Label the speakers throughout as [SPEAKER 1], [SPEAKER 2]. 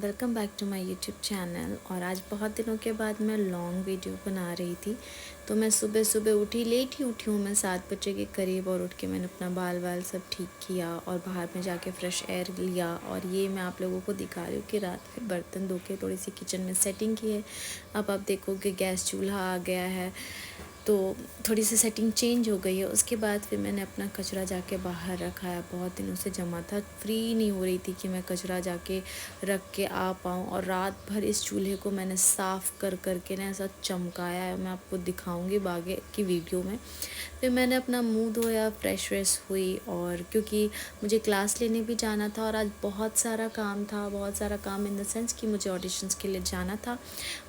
[SPEAKER 1] Welcome back to my YouTube channel. और आज बहुत दिनों के बाद मैं लॉन्ग वीडियो बना रही थी। तो मैं सुबह सुबह उठी, लेट ही उठी हूँ मैं 7 बजे के करीब। और उठ के मैंने अपना बाल वाल सब ठीक किया और बाहर में जाके फ्रेश एयर लिया। और ये मैं आप लोगों को दिखा रही हूँ कि रात में बर्तन धो के थोड़ी सी किचन में सेटिंग की है। अब आप देखोगे गैस चूल्हा आ गया है, तो थोड़ी सी सेटिंग चेंज हो गई है। उसके बाद फिर मैंने अपना कचरा जाके बाहर रखा है, बहुत दिनों से जमा था, फ्री नहीं हो रही थी कि मैं कचरा जाके रख के आ पाऊँ। और रात भर इस चूल्हे को मैंने साफ़ कर कर के ना ऐसा चमकाया है, मैं आपको दिखाऊंगी आगे की वीडियो में। फिर मैंने अपना मुंह धोया, फ्रेश व्रेश हुई, और क्योंकि मुझे क्लास लेने भी जाना था और आज बहुत सारा काम था, बहुत सारा काम इन द सेंस कि मुझे ऑडिशंस के लिए जाना था।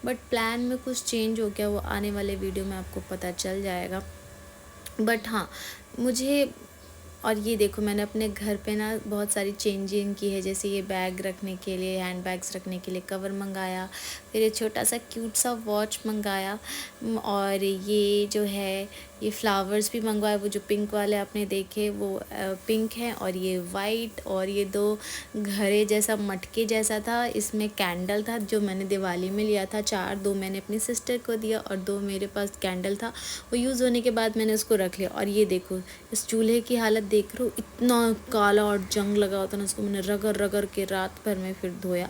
[SPEAKER 1] बट प्लान में कुछ चेंज हो गया, वो आने वाले वीडियो में आपको पता चल जाएगा। बट हाँ, मुझे और ये देखो मैंने अपने घर पे ना बहुत सारी चेंजिंग की है। जैसे ये बैग रखने के लिए, हैंड बैग्स रखने के लिए कवर मंगाया, फिर ये छोटा सा क्यूट सा वॉच मंगाया, और ये जो है ये फ्लावर्स भी मंगवाए। वो जो पिंक वाले आपने देखे वो पिंक हैं, और ये वाइट, और ये 2 घड़े जैसा मटके जैसा था, इसमें कैंडल था जो मैंने दिवाली में लिया था 4। 2 मैंने अपनी सिस्टर को दिया और 2 मेरे पास कैंडल था। वो यूज़ होने के बाद मैंने उसको रख लिया। और ये देखो इस चूल्हे की हालत देख रहे हो, इतना काला और जंग लगा होता ना, उसको मैंने रगड़ रगड़ के रात भर में फिर धोया।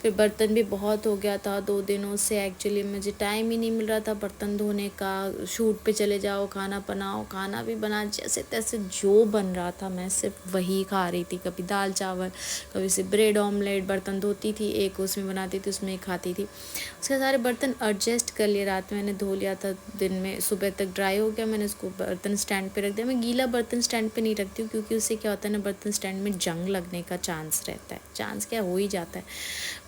[SPEAKER 1] फिर बर्तन भी बहुत हो गया था 2 दिनों से, एक्चुअली मुझे टाइम ही नहीं मिल रहा था बर्तन धोने का। शूट पे चले जाओ, खाना बनाओ, खाना भी बना, जैसे तैसे जो बन रहा था मैं सिर्फ वही खा रही थी। कभी दाल चावल, कभी से ब्रेड ऑमलेट, बर्तन धोती थी एक, उसमें बनाती थी, उसमें खाती थी। उसके सारे बर्तन एडजस्ट कर लिए, रात में मैंने धो लिया था, दिन में सुबह तक ड्राई हो गया। मैंने उसको बर्तन स्टैंड पे रख दिया। मैं गीला बर्तन स्टैंड पे नहीं रखती हूँ, क्योंकि उससे क्या होता है ना, बर्तन स्टैंड में जंग लगने का चांस रहता है, चांस क्या हो ही जाता है।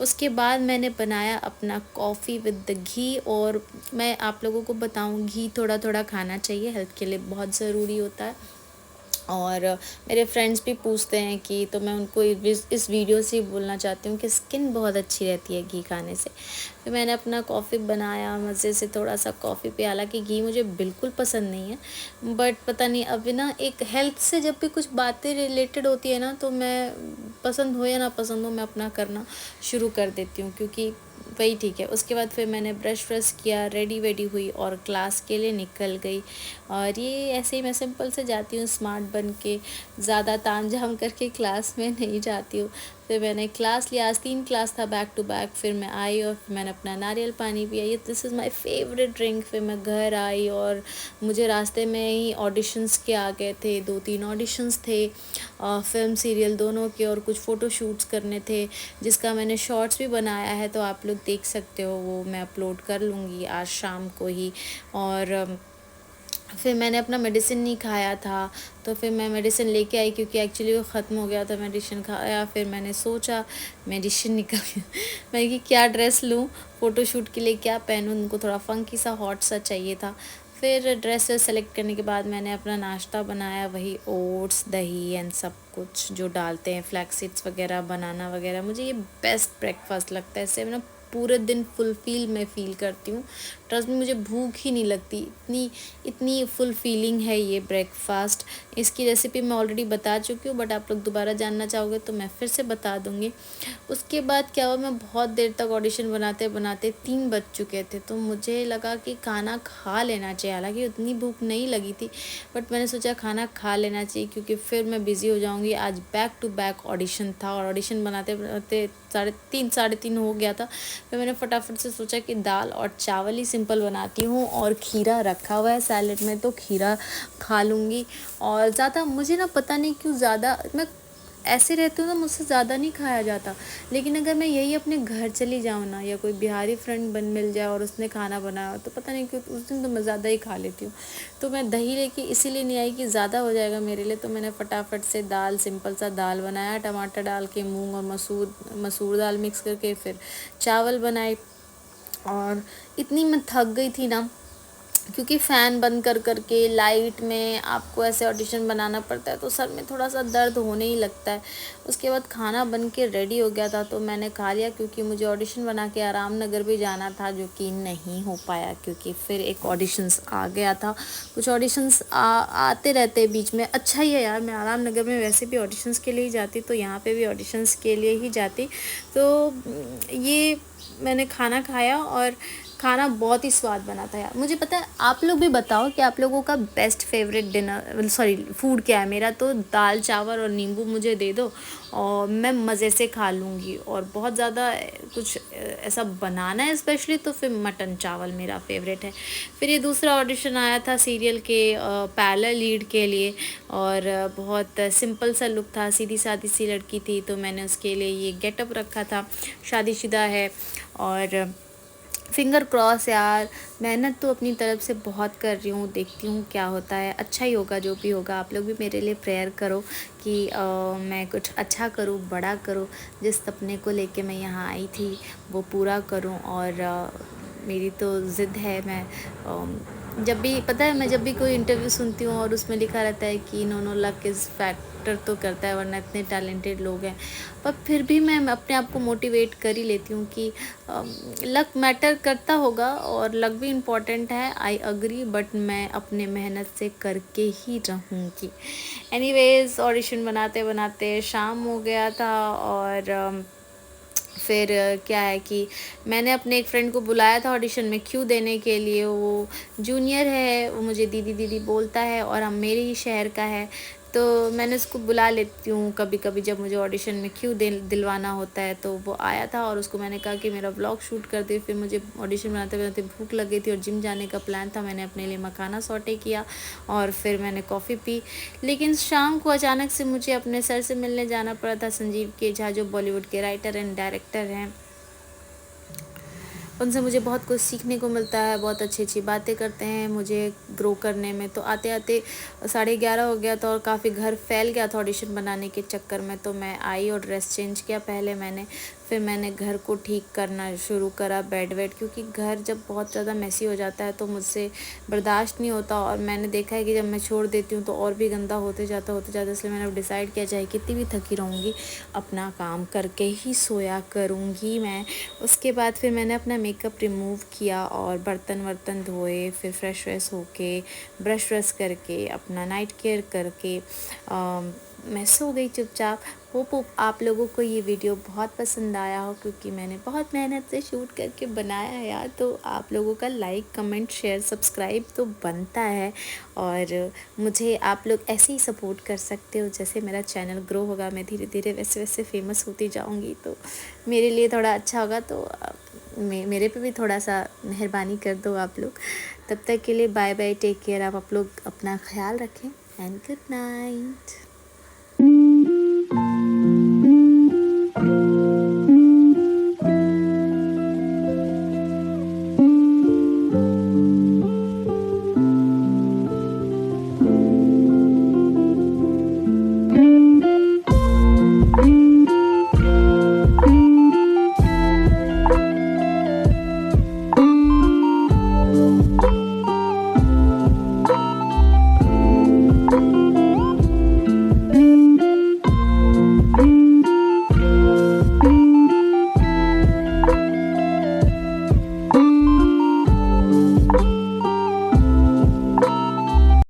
[SPEAKER 1] उसके बाद मैंने बनाया अपना कॉफ़ी विद द घी। और मैं आप लोगों को बताऊँ, घी थोड़ा थोड़ा खाना चाहिए, हेल्थ के लिए बहुत ज़रूरी होता है। और मेरे फ्रेंड्स भी पूछते हैं कि, तो मैं उनको इस वीडियो से बोलना चाहती हूँ कि स्किन बहुत अच्छी रहती है घी खाने से। फिर मैंने अपना कॉफ़ी बनाया मज़े से, थोड़ा सा कॉफ़ी पे। हालांकि घी मुझे बिल्कुल पसंद नहीं है, बट पता नहीं अभी ना, एक हेल्थ से जब भी कुछ बातें रिलेटेड होती है ना, तो मैं पसंद हो या ना पसंद हो, मैं अपना करना शुरू कर देती हूँ, क्योंकि वही ठीक है। उसके बाद फिर मैंने ब्रश व्रश किया, रेडी वेडी हुई और क्लास के लिए निकल गई। और ये ऐसे ही मैं सिंपल से जाती हूँ, स्मार्ट बन के, ज़्यादा ताम झाम करके क्लास में नहीं जाती हूँ। फिर मैंने क्लास लिया, आज 3 क्लास था बैक टू बैक। फिर मैं आई और फिर मैंने अपना नारियल पानी पिया, ये this is my favourite drink. फिर मैं घर आई और मुझे रास्ते में ही ऑडिशंस के आ गए थे, 2-3 ऑडिशंस थे, फिल्म सीरियल दोनों के, और कुछ फ़ोटो शूट्स करने थे, जिसका मैंने शॉर्ट्स भी बनाया है, तो आप लोग देख सकते हो, वो मैं अपलोड कर लूँगी आज शाम को ही। और फिर मैंने अपना मेडिसिन नहीं खाया था, तो फिर मैं मेडिसिन लेके आई, क्योंकि एक्चुअली वो ख़त्म हो गया था। मेडिसिन खाया, फिर मैंने सोचा मेडिसिन निकल गया मैं कि क्या ड्रेस लूँ फ़ोटोशूट के लिए, क्या पहनूँ, उनको थोड़ा फंकी सा हॉट सा चाहिए था। फिर ड्रेस सेलेक्ट करने के बाद मैंने अपना नाश्ता बनाया, वही ओट्स, दही एंड सब कुछ जो डालते हैं, फ्लैक्स सीड्स वगैरह, बनाना वगैरह। मुझे ये बेस्ट ब्रेकफास्ट लगता है, इससे ना पूरे दिन फुलफिल मैं फ़ील करती हूँ। ट्रस्ट में, मुझे भूख ही नहीं लगती, इतनी इतनी फुल फीलिंग है ये ब्रेकफास्ट। इसकी रेसिपी मैं ऑलरेडी बता चुकी हूँ, बट आप लोग दोबारा जानना चाहोगे तो मैं फिर से बता दूँगी। उसके बाद क्या हुआ, मैं बहुत देर तक ऑडिशन बनाते बनाते 3 बज चुके थे, तो मुझे लगा कि खाना खा लेना चाहिए। हालांकि उतनी भूख नहीं लगी थी, बट मैंने सोचा खाना खा लेना चाहिए, क्योंकि फिर मैं बिज़ी हो जाऊँगी। आज बैक टू बैक ऑडिशन था, और ऑडिशन बनाते बनाते 3:30 हो गया था। फिर मैंने फटाफट से सोचा कि दाल और चावल ही सिंपल बनाती हूँ, और खीरा रखा हुआ है सैलेड में, तो खीरा खा लूँगी। और ज़्यादा मुझे ना पता नहीं क्यों, ज़्यादा मैं ऐसे रहती हूँ ना, मुझसे ज़्यादा नहीं खाया जाता। लेकिन अगर मैं यही अपने घर चली जाऊँ ना, या कोई बिहारी फ्रेंड मिल जाए और उसने खाना बनाया, तो पता नहीं क्यों उस दिन तो मैं ज़्यादा ही खा लेती हूँ। तो मैं दही लेके इसीलिए नहीं आई कि ज़्यादा हो जाएगा मेरे लिए, तो मैंने फटाफट से दाल, सिंपल सा दाल बनाया, टमाटर डाल के, मूंग और मसूर दाल मिक्स करके, फिर चावल बनाए। और इतनी मैं थक गई थी ना क्योंकि फ़ैन बंद कर कर के लाइट में आपको ऐसे ऑडिशन बनाना पड़ता है, तो सर में थोड़ा सा दर्द होने ही लगता है। उसके बाद खाना बन के रेडी हो गया था, तो मैंने खा लिया, क्योंकि मुझे ऑडिशन बना के आराम नगर भी जाना था, जो कि नहीं हो पाया क्योंकि फिर एक ऑडिशंस आ गया था। कुछ ऑडिशंस आते रहते बीच में। अच्छा ही है यार, मैं आराम नगर में वैसे भी ऑडिशंस के लिए ही जाती, तो यहाँ पे भी ऑडिशंस के लिए ही जाती। तो ये मैंने खाना खाया और खाना बहुत ही स्वाद बना था यार। मुझे पता है, आप लोग भी बताओ कि आप लोगों का best favourite dinner sorry food क्या है। मेरा तो दाल चावल और नींबू मुझे दे दो और मैं मज़े से खा लूँगी। और बहुत ज़्यादा कुछ ऐसा बनाना है स्पेशली, तो फिर मटन चावल मेरा फेवरेट है। फिर ये दूसरा ऑडिशन आया था सीरियल के पैरेलल लीड के लिए, और बहुत सिंपल सा लुक था, सीधी सादी सी लड़की थी, तो मैंने उसके लिए ये गेटअप रखा था। शादीशुदा है और फिंगर क्रॉस यार, मेहनत तो अपनी तरफ से बहुत कर रही हूँ, देखती हूँ क्या होता है। अच्छा ही होगा जो भी होगा। आप लोग भी मेरे लिए प्रेयर करो कि मैं कुछ अच्छा करूँ, बड़ा करूँ। जिस सपने को लेके मैं यहाँ आई थी वो पूरा करूँ। और मेरी तो ज़िद है, मैं जब भी पता है, मैं जब भी कोई इंटरव्यू सुनती हूँ और उसमें लिखा रहता है कि नो लक इज़ फैक्टर तो करता है, वरना इतने टैलेंटेड लोग हैं। पर फिर भी मैं अपने आप को मोटिवेट कर ही लेती हूँ कि लक मैटर करता होगा और लक भी इम्पॉर्टेंट है, आई अग्री, बट मैं अपने मेहनत से करके ही रहूँगी। एनीवेज, ऑडिशन बनाते बनाते शाम हो गया था। और फिर क्या है कि मैंने अपने एक फ्रेंड को बुलाया था ऑडिशन में क्यों देने के लिए। वो जूनियर है, वो मुझे दीदी दीदी बोलता है और हम मेरे ही शहर का है, तो मैंने उसको बुला लेती हूँ कभी कभी जब मुझे ऑडिशन में क्यों दिलवाना होता है। तो वो आया था और उसको मैंने कहा कि मेरा व्लॉग शूट कर दे। फिर मुझे ऑडिशन बनाते बनाते भूख लग गई थी और जिम जाने का प्लान था। मैंने अपने लिए मखाना सौटे किया और फिर मैंने कॉफ़ी पी। लेकिन शाम को अचानक से मुझे अपने सर से मिलने जाना पड़ा था, संजीव के झा, जो बॉलीवुड के राइटर एंड डायरेक्टर हैं। उनसे मुझे बहुत कुछ सीखने को मिलता है, बहुत अच्छी अच्छी बातें करते हैं मुझे ग्रो करने में। तो आते आते 11:30 हो गया था और काफ़ी घर फैल गया था ऑडिशन बनाने के चक्कर में। तो मैं आई और ड्रेस चेंज किया पहले मैंने, फिर मैंने घर को ठीक करना शुरू करा, बेड वेड, क्योंकि घर जब बहुत ज़्यादा मैसी हो जाता है तो मुझसे बर्दाश्त नहीं होता। और मैंने देखा है कि जब मैं छोड़ देती हूँ तो और भी गंदा होते जाता। इसलिए मैंने अब डिसाइड किया, चाहे कितनी भी थकी रहूँगी अपना काम करके ही सोया करूँगी मैं। उसके बाद फिर मैंने अपना मेकअप रिमूव किया और बर्तन वर्तन धोए, फिर फ्रेश व्रेश होके ब्रश व्रश करके अपना नाइट केयर करके मैं सो गई चुपचाप। होप आप लोगों को ये वीडियो बहुत पसंद आया हो, क्योंकि मैंने बहुत मेहनत से शूट करके बनाया है यार। तो आप लोगों का लाइक कमेंट शेयर सब्सक्राइब तो बनता है, और मुझे आप लोग ऐसे ही सपोर्ट कर सकते हो। जैसे मेरा चैनल ग्रो होगा, मैं धीरे धीरे वैसे वैसे फेमस होती जाऊँगी, तो मेरे लिए थोड़ा अच्छा होगा। तो मेरे पे भी थोड़ा सा मेहरबानी कर दो आप लोग। तब तक के लिए बाय बाय, टेक केयर। आप लोग अपना ख्याल रखें एंड गुड नाइट।